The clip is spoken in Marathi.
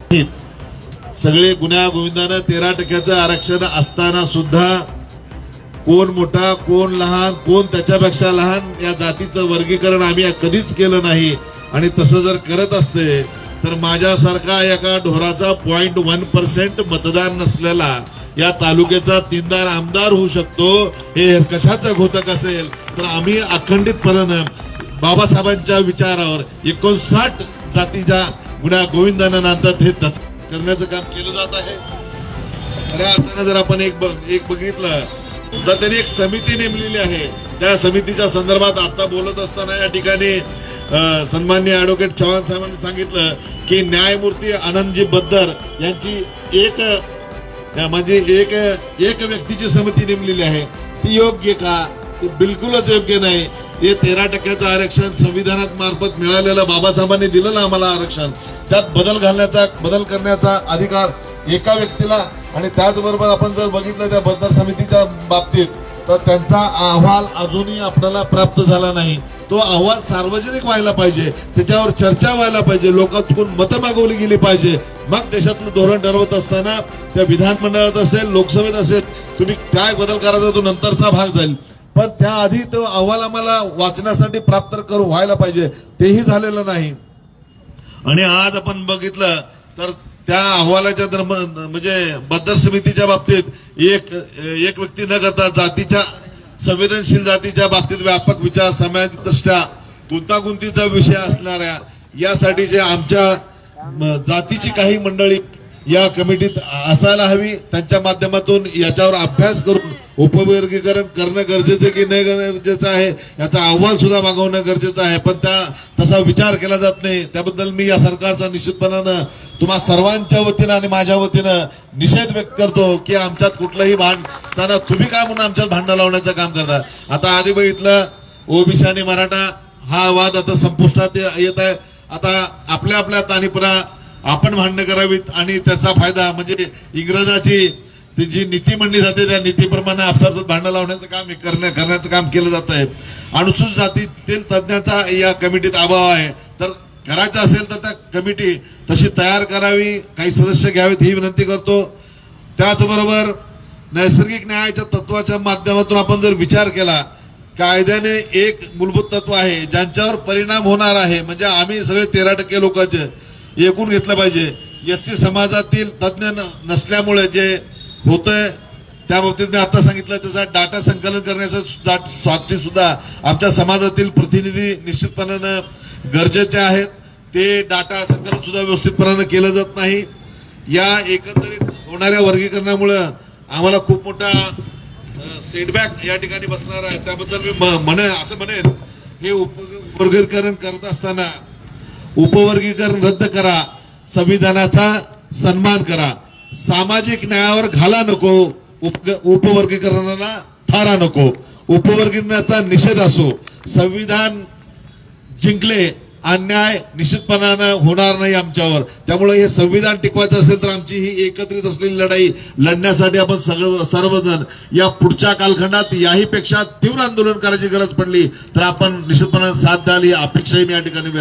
सगळे गुन्ह्या गोविंदानं 13% आरक्षण असताना सुद्धा कोण मोठा कोण लहान कोण त्याच्यापेक्षा लहान या जातीचं वर्गीकरण आम्ही कधीच केलं नाही। आणि तसं जर करत असते तर माझ्यासारखा एका ढोराचा 0.1% मतदान नसलेला या तालुक्याचा 3दार आमदार होऊ शकतो। हे कशाचं घोतक असेल तर आम्ही अखंडितपणे बाबासाहेबांच्या विचारावर 59 जातीच्या गुन्ह्या गोविंदानं नांदत हे करण्याचं काम केलं जात आहे। खऱ्या अर्थानं जर आपण एक बघितलं तर त्यांनी एक समिती नेमलेली आहे। त्या समितीच्या संदर्भात आता बोलत असताना या ठिकाणी सन्माननीय ॲडव्होकेट चव्हाण साहेबांनी सांगितलं की न्यायमूर्ती आनंदजी बद्दर यांची एक व्यक्तीची समिती नेमलेली आहे। ती योग्य का? ती बिलकुलच योग्य नाही। हे 13% आरक्षण संविधानात मार्फत मिळालेलं बाबासाहेबांनी दिलेलं आम्हाला आरक्षण, त्यात बदल करण्याचा अधिकार एका व्यक्तीला। आणि त्याचबरोबर आपण जर बघितलं त्या बद्दल समितीच्या बाबतीत तर त्यांचा अहवाल अजूनही आपल्याला प्राप्त झाला नाही। तो अहवाल सार्वजनिक व्हायला पाहिजे, त्याच्यावर चर्चा व्हायला पाहिजे, लोकांतून मतं मागवली गेली पाहिजे। मग देशातलं धोरण ठरवत असताना त्या विधानमंडळात असेल लोकसभेत असेल तुम्ही काय बदल करायचा तो नंतरचा भाग जाईल, पण त्याआधी तो अहवाल आम्हाला वाचण्यासाठी प्राप्त व्हायला पाहिजे, तेही झालेलं नाही। आणि आज आपण बघितलं तर त्या अहवालाच्या म्हणजे बद्दर समितीच्या बाबतीत एक व्यक्ती न करता जातीच्या संवेदनशील जातीच्या बाबतीत व्यापक विचार सामाजिक दृष्ट्या गुंतागुंतीचा विषय असणाऱ्या यासाठीचे आमच्या जातीची काही मंडळी या कमिटीत असायला हवी। त्यांच्या माध्यमातून याच्यावर अभ्यास करून उपवर्गीकरण करणं गरजेचं की नाही गरजेचं आहे याचा अहवाल सुद्धा मागवणं गरजेचं आहे, पण तसा विचार केला जात नाही। त्याबद्दल मी या सरकारचा निश्चितपणानं तुम्हा सर्वांच्या वतीनं आणि माझ्या वतीनं निषेध व्यक्त करतो की आमच्यात कुठलंही भांड असताना तुम्ही काय म्हणून आमच्यात भांडण लावण्याचं काम करता। आता आधी बघितलं ओबीसी आणि मराठा हा वाद आता संपुष्टात येत आहे। आता आपल्या ताणीपणा आपण भांडणं करावीत आणि त्याचा फायदा म्हणजे इंग्रजाची जी नीती म्हणली जाते त्या नीतीप्रमाणे आपसात भांडण लावण्याचं काम करण्याचं काम केलं जात आहे। अनुसूचित जातीतील तज्ञांचा या कमिटीत अभाव आहे, तर करायचं असेल तर त्या कमिटी तशी तयार करावी, काही सदस्य घ्यावेत ही विनंती करतो। त्याचबरोबर नैसर्गिक न्यायाच्या तत्वाच्या माध्यमातून आपण जर विचार केला, कायद्याने एक मूलभूत तत्व आहे ज्यांच्यावर परिणाम होणार आहे, म्हणजे आम्ही सगळे 13% लोकांचे एकूण घेतलं पाहिजे। एससी समाजातील तज्ञ नसल्यामुळे जे होतंय त्या बाबतीत मी आता सांगितलं त्याचा डाटा संकलन करण्यासाठी सुद्धा आमच्या समाजातील प्रतिनिधी निश्चितपणानं गरजेचे आहेत। ते डाटा संकलन सुद्धा व्यवस्थितपणानं केलं जात नाही। या एकंदरीत होणाऱ्या वर्गीकरणामुळे आम्हाला खूप मोठा सेटबॅक या ठिकाणी बसणार आहे। त्याबद्दल मी असं म्हणेन हे उपवर्गीकरण करत असताना उपवर्गीकरण रद्द करा, संविधानाचा सन्मान करा, सामाजिक न्यायावर घाला नको, उपवर्गीकरणाला थारा नको, उपवर्गीकरणाचा निषेध असो। संविधान जिंकले, अन्याय निश्चितपणानं होणार नाही आमच्यावर। त्यामुळे हे संविधान टिकवायचं असेल तर आमची ही एकत्रित असलेली लढाई लढण्यासाठी आपण सर्वजण या पुढच्या कालखंडात याहीपेक्षा तीव्र आंदोलन करायची गरज पडली तर आपण निश्चितपणे साथ द्याल ही अपेक्षाही मी या ठिकाणी